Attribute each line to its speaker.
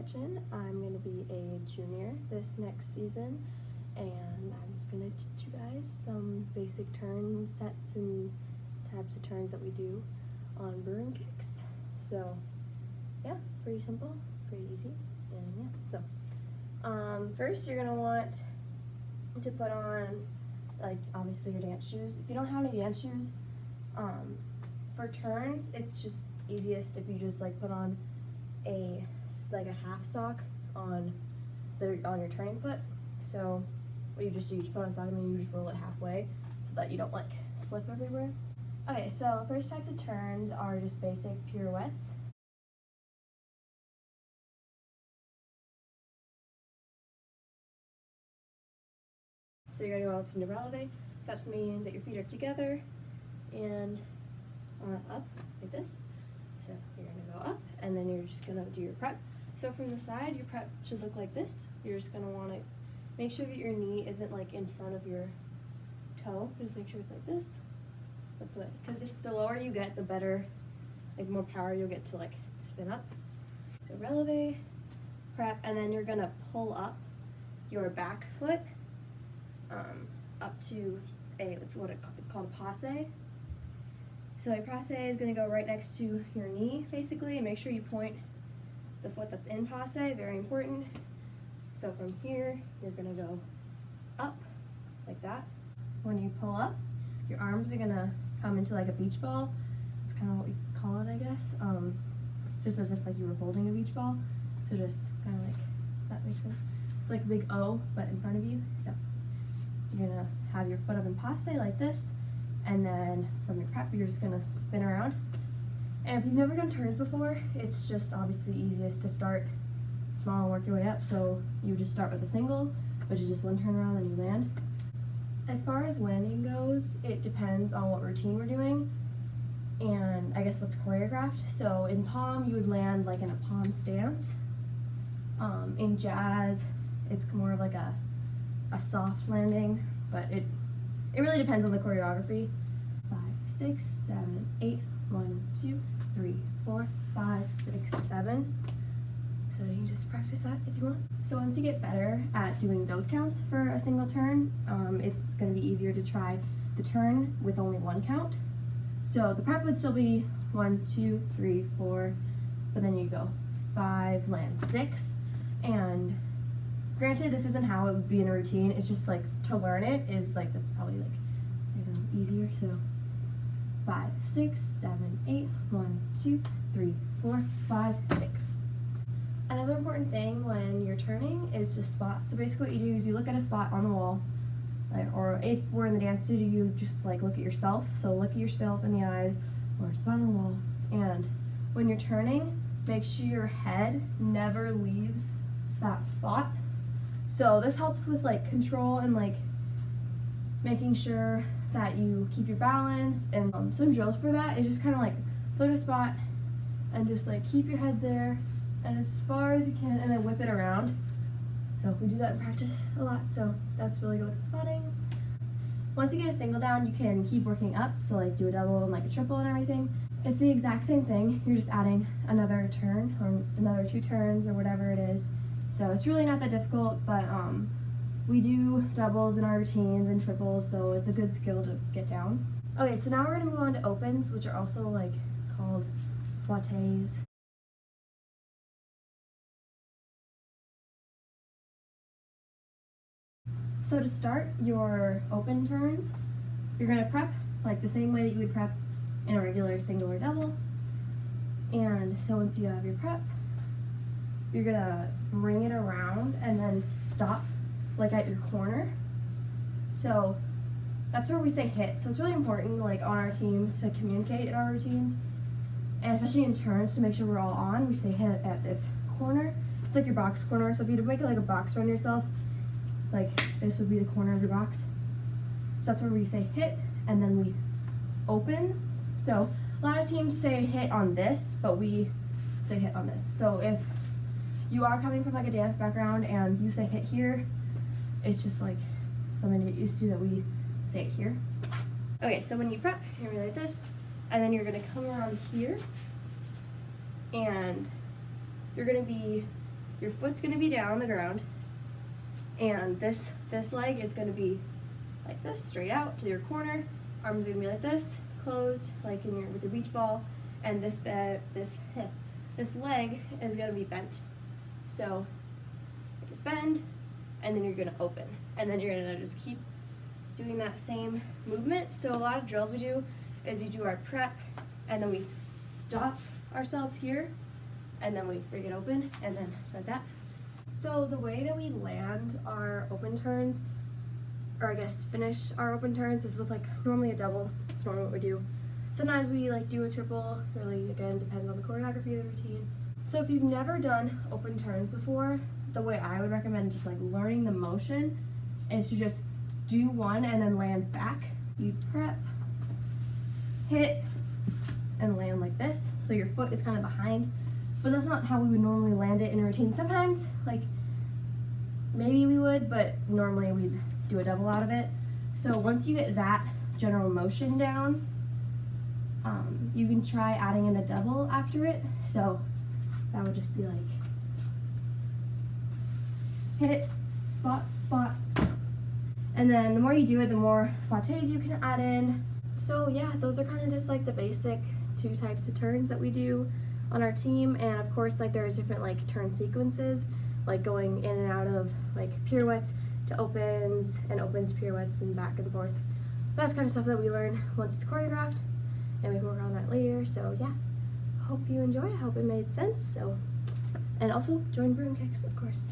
Speaker 1: Gretchen. I'm going to be a junior this next season, and I'm just going to teach you guys some basic turn sets and types of turns that we do on Bruinkix. So yeah, pretty simple, pretty easy, and yeah. So first you're going to want to put on, like, obviously your dance shoes. If you don't have any dance shoes, for turns, it's just easiest if you just like put on a half sock on your turning foot. So what you just do, you just put on a sock and then you just roll it halfway so that you don't like slip everywhere. Okay, so first types of turns are just basic pirouettes. So you're gonna go up into releve. So that means that your feet are together and up like this. So you're gonna go up and then you're just gonna do your prep. So from the side, your prep should look like this. You're just gonna wanna make sure that your knee isn't like in front of your toe. Just make sure it's like this. That's what, because if the lower you get, the better, like more power you'll get to like spin up. So releve, prep, and then you're gonna pull up your back foot up to it's called a passe. So a passe is going to go right next to your knee, basically, and make sure you point the foot that's in passe, very important. So from here, you're going to go up, like that. When you pull up, your arms are going to come into like a beach ball. It's kind of what we call it, I guess. Just as if like you were holding a beach ball. So just kind of like, that makes sense. It's like a big O, but in front of you. So you're going to have your foot up in passe like this. And then from your prep, you're just gonna spin around. And if you've never done turns before, it's just obviously easiest to start small and work your way up. So you just start with a single, which is just one turn around and you land. As far as landing goes, it depends on what routine we're doing and I guess what's choreographed. So in palm, you would land like in a palm stance. In jazz, it's more of like a soft landing, but it really depends on the choreography. 5, 6, 7, 8, 1, 2, 3, 4, 5, 6, 7. So you can just practice that if you want. So once you get better at doing those counts for a single turn, it's going to be easier to try the turn with only one count. So the prep would still be 1, 2, 3, 4, but then you go 5, land 6, and granted, this isn't how it would be in a routine. It's just like to learn it is like, this is probably like, I don't know, easier. So 5, 6, 7, 8, 1, 2, 3, 4, 5, 6. Another important thing when you're turning is just spot. So basically what you do is you look at a spot on the wall, or if we're in the dance studio, you just like look at yourself. So look at yourself in the eyes or a spot on the wall. And when you're turning, make sure your head never leaves that spot. So this helps with like control and like making sure that you keep your balance. And some drills for that is just kind of like look at a spot and just like keep your head there and as far as you can, and then whip it around. So we do that in practice a lot, so that's really good with the spotting. Once you get a single down, you can keep working up, so like do a double and like a triple and everything. It's the exact same thing, you're just adding another turn or another 2 turns or whatever it is. So it's really not that difficult, but we do doubles in our routines and triples, so it's a good skill to get down. Okay, so now we're gonna move on to opens, which are also like called fouettes. So to start your open turns, you're gonna prep like the same way that you would prep in a regular single or double. And so once you have your prep, you're gonna bring it around and then stop like at your corner. So that's where we say hit. So it's really important like on our team to communicate in our routines, and especially in turns to make sure we're all on, we say hit at this corner. It's like your box corner. So if you make it like a box around yourself, like this would be the corner of your box. So that's where we say hit and then we open. So a lot of teams say hit on this, but we say hit on this. So if you are coming from like a dance background and you say hit here, it's just like something to get used to that we say it here. Okay, so when you prep, you're gonna be like this, and then you're gonna come around here, and you're gonna be your foot's gonna be down on the ground, and this leg is gonna be like this, straight out to your corner. Arms are gonna be like this, closed, like in your with your beach ball, and this leg is gonna be bent. So you bend, and then you're gonna open, and then you're gonna just keep doing that same movement. So a lot of drills we do is you do our prep, and then we stop ourselves here, and then we bring it open, and then like that. So the way that we land our open turns, or I guess finish our open turns, is with like normally a double. That's normally what we do. Sometimes we like do a triple, really again depends on the choreography of the routine. So if you've never done open turns before, the way I would recommend just like learning the motion is to just do one and then land back. You prep, hit, and land like this. So your foot is kind of behind, but that's not how we would normally land it in a routine. Sometimes, like, maybe we would, but normally we'd do a double out of it. So once you get that general motion down, you can try adding in a double after it. So that would just be like, hit, spot, spot. And then the more you do it, the more flattes you can add in. So yeah, those are kind of just like the basic 2 types of turns that we do on our team. And of course, like there's different like turn sequences, like going in and out of like pirouettes to opens, and opens, pirouettes, and back and forth. That's kind of stuff that we learn once it's choreographed, and we can work on that later. So yeah, hope you enjoyed. I hope it made sense. So, and also join Bruinkix, of course.